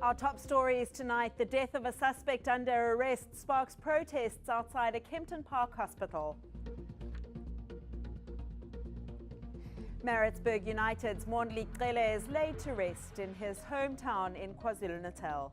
Our top stories tonight: the death of a suspect under arrest sparks protests outside a Kempton Park hospital. Maritzburg United's Mondli Cele is laid to rest in his hometown in KwaZulu-Natal.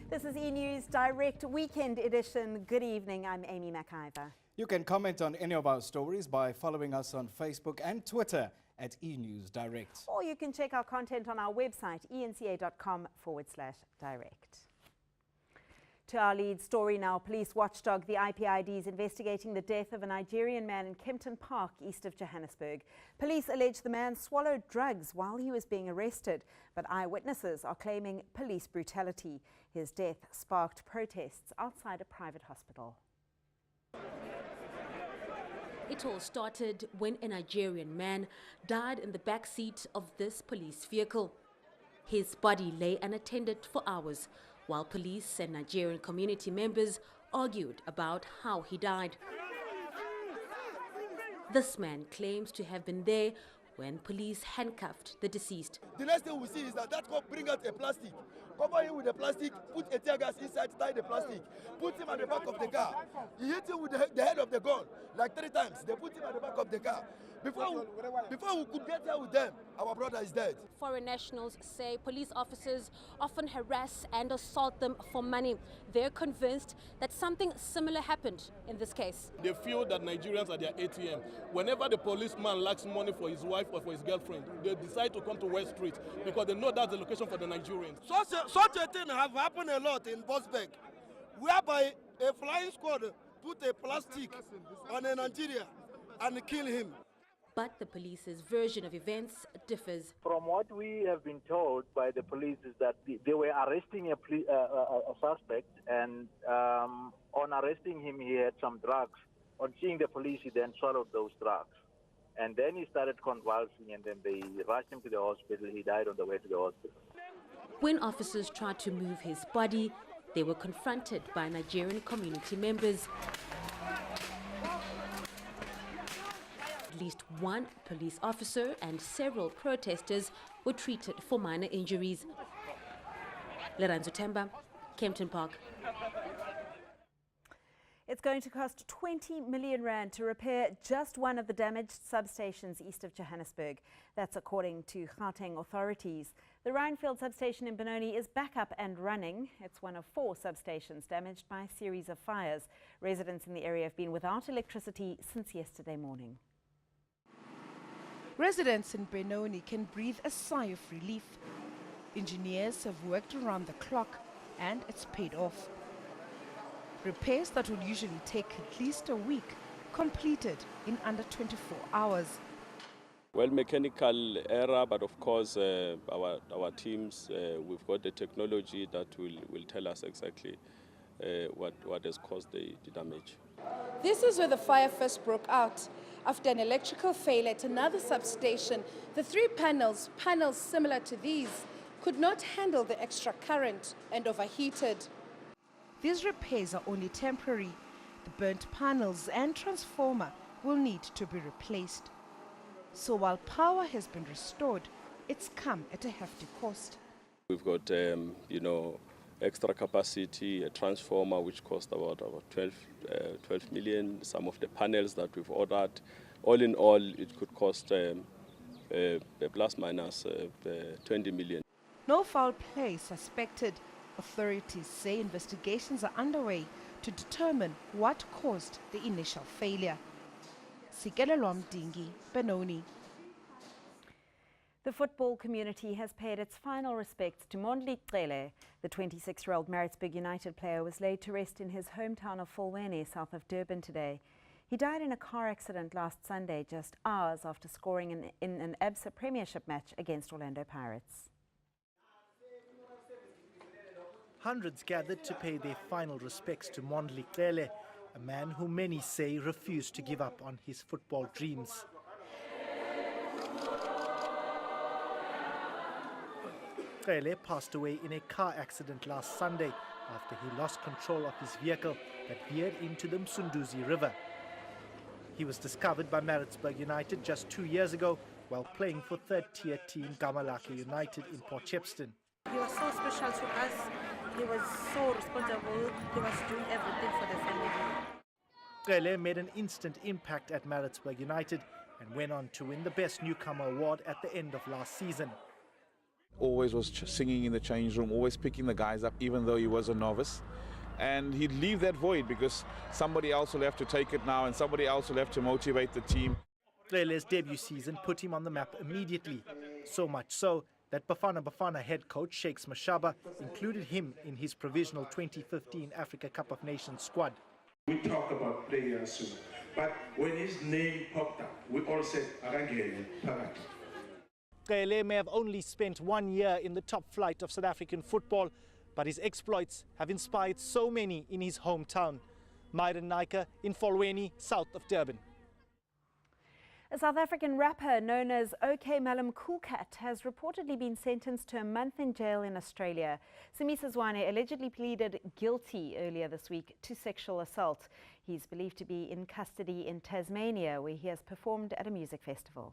This is eNews Direct Weekend Edition. Good evening, I'm Amy McIver. You can comment on any of our stories by following us on Facebook and Twitter at eNews Direct. Or you can check our content on our website, enca.com/direct. To our lead story now, police watchdog the IPID is investigating the death of a Nigerian man in Kempton Park, east of Johannesburg. Police allege the man swallowed drugs while he was being arrested, but eyewitnesses are claiming police brutality. His death sparked protests outside a private hospital. It all started when a Nigerian man died in the back seat of this police vehicle. His body lay unattended for hours, while police and Nigerian community members argued about how he died. This man claims to have been there when police handcuffed the deceased. The next thing we see is that cop bring out a plastic, cover him with the plastic, put a tear gas inside, tie the plastic, put him at the back of the car. He hit him with the head of the gun like 3 times. They put him at the back of the car. Before we could get here with them, our brother is dead. Foreign nationals say police officers often harass and assault them for money. They're convinced that something similar happened in this case. They feel that Nigerians are their ATM. Whenever the policeman lacks money for his wife or for his girlfriend, they decide to come to West Street because they know that's the location for the Nigerians. Such a thing have happened a lot in Bosbeck, whereby a flying squad put a plastic on a Nigerian and kill him. But the police's version of events differs. From what we have been told by the police is that they were arresting a suspect, and on arresting him he had some drugs. On seeing the police he then swallowed those drugs. And then he started convulsing, and then they rushed him to the hospital. He died on the way to the hospital. When officers tried to move his body, they were confronted by Nigerian community members. At least one police officer and several protesters were treated for minor injuries. Leranzo Temba, Kempton Park. It's going to cost 20 million rand to repair just one of the damaged substations east of Johannesburg. That's according to Gauteng authorities. The Rhinefield substation in Benoni is back up and running. It's one of 4 substations damaged by a series of fires. Residents in the area have been without electricity since yesterday morning. Residents in Benoni can breathe a sigh of relief. Engineers have worked around the clock and it's paid off. Repairs that would usually take at least a week completed in under 24 hours. Well, mechanical error, but of course our teams, we've got the technology that will tell us exactly what has caused the damage. This is where the fire first broke out. After an electrical failure at another substation, the 3 panels similar to these, could not handle the extra current and overheated. These repairs are only temporary. The burnt panels and transformer will need to be replaced. So while power has been restored, it's come at a hefty cost. We've got, extra capacity, a transformer which cost about 12 million, some of the panels that we've ordered. All in all, it could cost plus minus 20 million. No foul play suspected. Authorities say investigations are underway to determine what caused the initial failure. Sikelelwa Mdingi, Benoni. The football community has paid its final respects to Mondli Cele. The 26-year-old Maritzburg United player was laid to rest in his hometown of Fulweni, south of Durban today. He died in a car accident last Sunday, just hours after scoring in an ABSA Premiership match against Orlando Pirates. Hundreds gathered to pay their final respects to Mondli Cele, a man who many say refused to give up on his football dreams. Cele passed away in a car accident last Sunday after he lost control of his vehicle that veered into the Msunduzi River. He was discovered by Maritzburg United just 2 years ago while playing for third-tier team Mondli United in Port Shepstone. He was so special to us. He was so responsible. He was doing everything for the family. Cele made an instant impact at Maritzburg United and went on to win the Best Newcomer award at the end of last season. Always was singing in the change room, always picking the guys up, even though he was a novice. And he'd leave that void because somebody else will have to take it now and somebody else will have to motivate the team. Cele's debut season put him on the map immediately, so much so that Bafana head coach Shakes Mashaba included him in his provisional 2015 Africa Cup of Nations squad. We talk about players soon, but when his name popped up, we all said, Cele may have only spent 1 year in the top flight of South African football, but his exploits have inspired so many in his hometown. Myron Naika in Folweni, south of Durban. A South African rapper known as OK Malum Coolcat has reportedly been sentenced to a month in jail in Australia. Simisa Zwane allegedly pleaded guilty earlier this week to sexual assault. He's believed to be in custody in Tasmania, where he has performed at a music festival.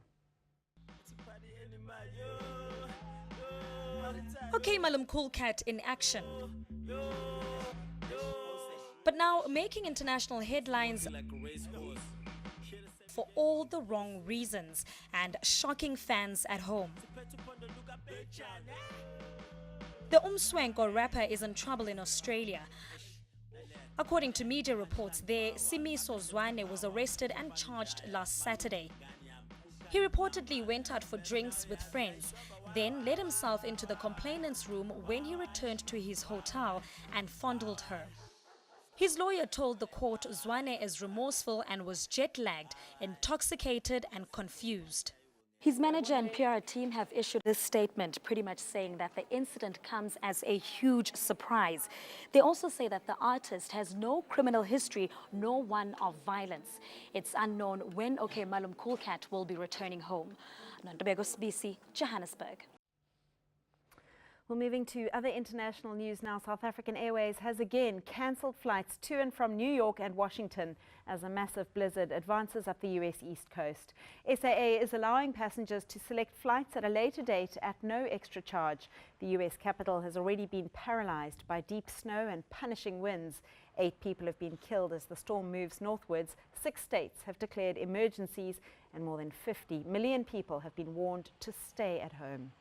OK Malum Coolcat in action. But now making international headlines for all the wrong reasons and shocking fans at home. The Umswenko rapper is in trouble in Australia. According to media reports there, Simiso Zwane was arrested and charged last Saturday. He reportedly went out for drinks with friends, then led himself into the complainant's room when he returned to his hotel and fondled her. His lawyer told the court Zwane is remorseful and was jet-lagged, intoxicated and confused. His manager and PR team have issued this statement pretty much saying that the incident comes as a huge surprise. They also say that the artist has no criminal history nor one of violence. It's unknown when OK Malum Coolcat will be returning home. Nantobeko Sbisi, Johannesburg. Well, moving to other international news now, South African Airways has again cancelled flights to and from New York and Washington as a massive blizzard advances up the US East Coast. SAA is allowing passengers to select flights at a later date at no extra charge. The US capital has already been paralyzed by deep snow and punishing winds. 8 people have been killed as the storm moves northwards. 6 states have declared emergencies and more than 50 million people have been warned to stay at home.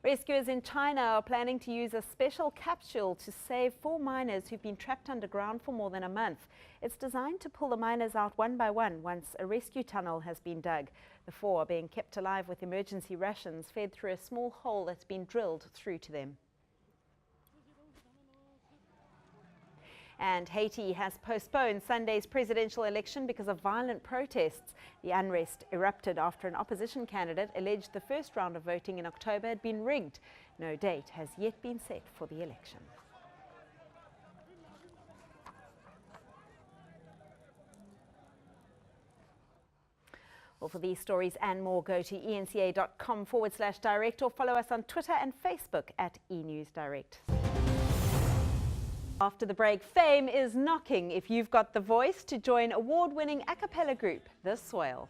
Rescuers in China are planning to use a special capsule to save 4 miners who've been trapped underground for more than a month. It's designed to pull the miners out one by one once a rescue tunnel has been dug. The 4 are being kept alive with emergency rations fed through a small hole that's been drilled through to them. And Haiti has postponed Sunday's presidential election because of violent protests. The unrest erupted after an opposition candidate alleged the first round of voting in October had been rigged. No date has yet been set for the election. Well, for these stories and more, go to enca.com/direct or follow us on Twitter and Facebook at eNews Direct. After the break, fame is knocking if you've got the voice to join award-winning a cappella group, The Soil.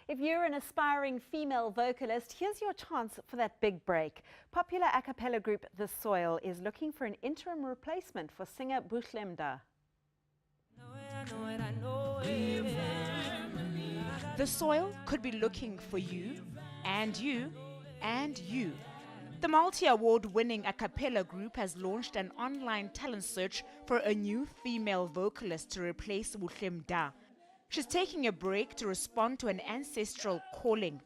If you're an aspiring female vocalist, here's your chance for that big break. Popular a cappella group The Soil is looking for an interim replacement for singer Buhlemda. The Soil could be looking for you, and you, and you. The multi-award-winning a cappella group has launched an online talent search for a new female vocalist to replace Buhlemda. She's taking a break to respond to an ancestral calling.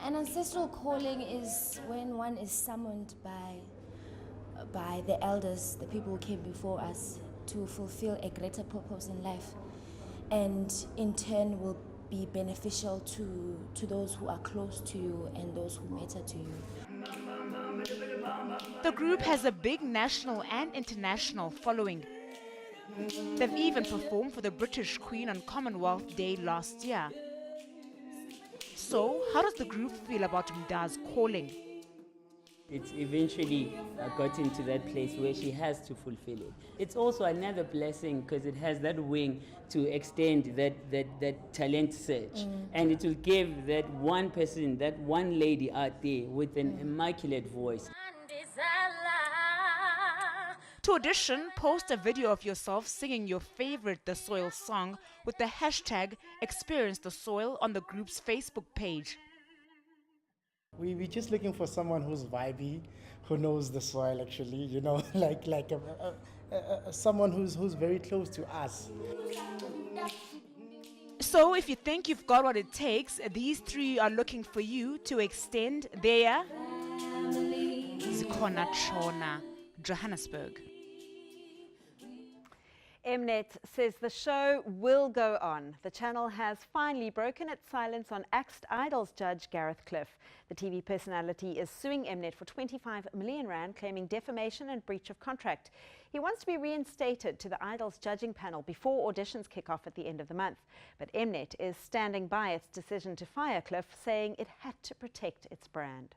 An ancestral calling is when one is summoned by the elders, the people who came before us, to fulfill a greater purpose in life, and in turn will be beneficial to those who are close to you and those who matter to you. The group has a big national and international following. They've even performed for the British Queen on Commonwealth Day last year. So, how does the group feel about Mda's calling? It's eventually gotten to that place where she has to fulfill it. It's also another blessing because it has that wing to extend that talent search. And it will give that one person, that one lady out there with an immaculate voice. To audition, post a video of yourself singing your favorite The Soil song with the hashtag Experience the Soil on the group's Facebook page. We're just looking for someone who's vibey, who knows the soil actually, you know, like someone who's very close to us. So if you think you've got what it takes, these three are looking for you to extend their Zikhona Chona, Johannesburg. Mnet says the show will go on. The channel has finally broken its silence on Axed Idols judge Gareth Cliff. The TV personality is suing Mnet for 25 million rand, claiming defamation and breach of contract. He wants to be reinstated to the Idols judging panel before auditions kick off at the end of the month. But Mnet is standing by its decision to fire Cliff, saying it had to protect its brand.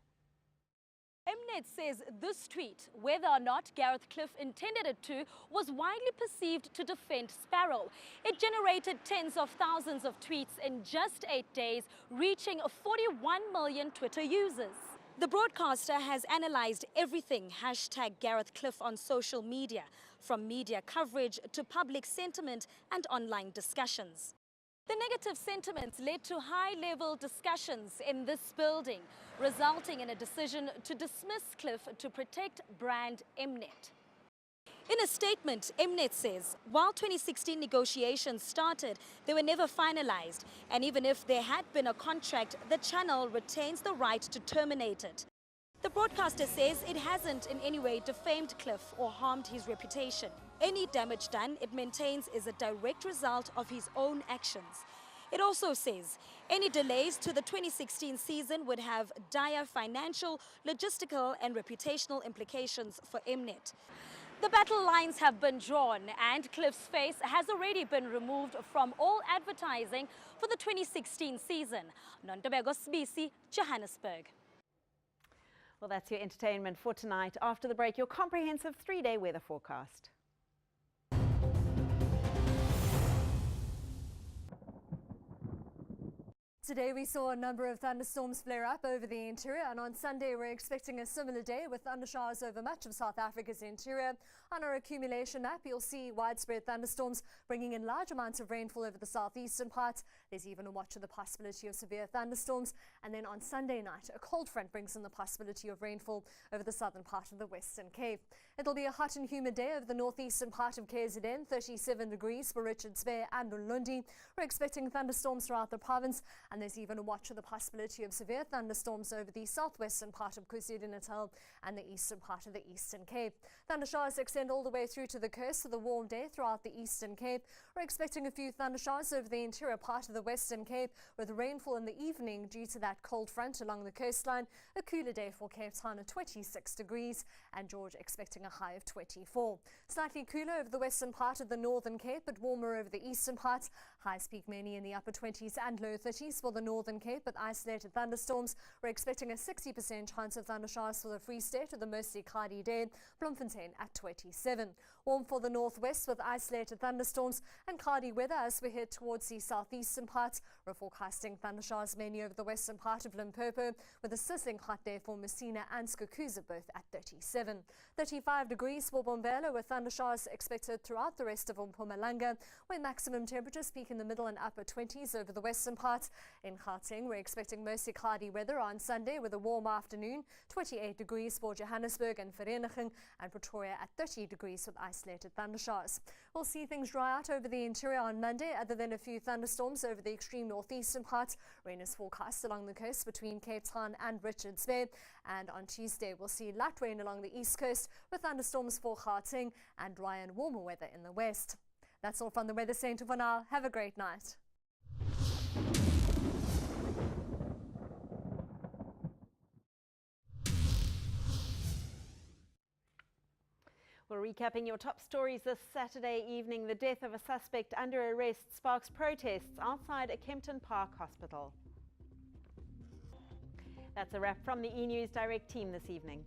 Mnet says this tweet, whether or not Gareth Cliff intended it to, was widely perceived to defend Sparrow. It generated tens of thousands of tweets in just 8 days, reaching 41 million Twitter users. The broadcaster has analyzed everything #Gareth Cliff on social media, from media coverage to public sentiment and online discussions. The negative sentiments led to high-level discussions in this building, resulting in a decision to dismiss Cliff to protect brand Mnet. In a statement, Mnet says, while 2016 negotiations started, they were never finalized, and even if there had been a contract, the channel retains the right to terminate it. The broadcaster says it hasn't in any way defamed Cliff or harmed his reputation. Any damage done, it maintains, is a direct result of his own actions. It also says any delays to the 2016 season would have dire financial, logistical and reputational implications for Mnet. The battle lines have been drawn and Cliff's face has already been removed from all advertising for the 2016 season. Nontobeko Sibisi, Johannesburg. Well, that's your entertainment for tonight. After the break, your comprehensive 3-day weather forecast. Today we saw a number of thunderstorms flare up over the interior, and on Sunday we're expecting a similar day with thundershowers over much of South Africa's interior. On our accumulation map, you'll see widespread thunderstorms bringing in large amounts of rainfall over the southeastern parts. There's even a watch of the possibility of severe thunderstorms. And then on Sunday night, a cold front brings in the possibility of rainfall over the southern part of the Western Cape. It'll be a hot and humid day over the northeastern part of KZN, 37 degrees for Richards Bay and Ulundi. We're expecting thunderstorms throughout the province, and there's even a watch of the possibility of severe thunderstorms over the southwestern part of KwaZulu-Natal and the eastern part of the Eastern Cape. Thundershowers extend all the way through to the coast with a warm day throughout the Eastern Cape. We're expecting a few thundershowers over the interior part of the Western Cape with rainfall in the evening due to that cold front along the coastline. A cooler day for Cape Town at 26 degrees and George expecting a high of 24. Slightly cooler over the western part of the Northern Cape but warmer over the eastern parts. Highs peak mainly in the upper 20s and low 30s for the Northern Cape with isolated thunderstorms. We're expecting a 60% chance of thundershowers for the Free State with a mostly cloudy day. Bloemfontein at 27. Warm for the northwest with isolated thunderstorms and cloudy weather as we head towards the southeastern parts. We're forecasting thundershowers mainly over the western part of Limpopo with a sizzling hot day for Messina and Skukuza, both at 37. 35 degrees for Bombela with thundershowers expected throughout the rest of Mpumalanga, where maximum temperatures peak in the middle and upper 20s over the western parts. In Gauteng, we're expecting mostly cloudy weather on Sunday with a warm afternoon. 28 degrees for Johannesburg and Vereeniging, and Pretoria at 30 degrees with isolated thundershowers. We'll see things dry out over the interior on Monday, other than a few thunderstorms over the extreme northeastern parts. Rain is forecast along the coast between Cape Town and Richards Bay. And on Tuesday, we'll see light rain along the east coast with thunderstorms for Gauteng and dry and warmer weather in the west. That's all from the Weather Centre for now. Have a great night. Well, recapping your top stories this Saturday evening, the death of a suspect under arrest sparks protests outside a Kempton Park hospital. That's a wrap from the eNews Direct team this evening.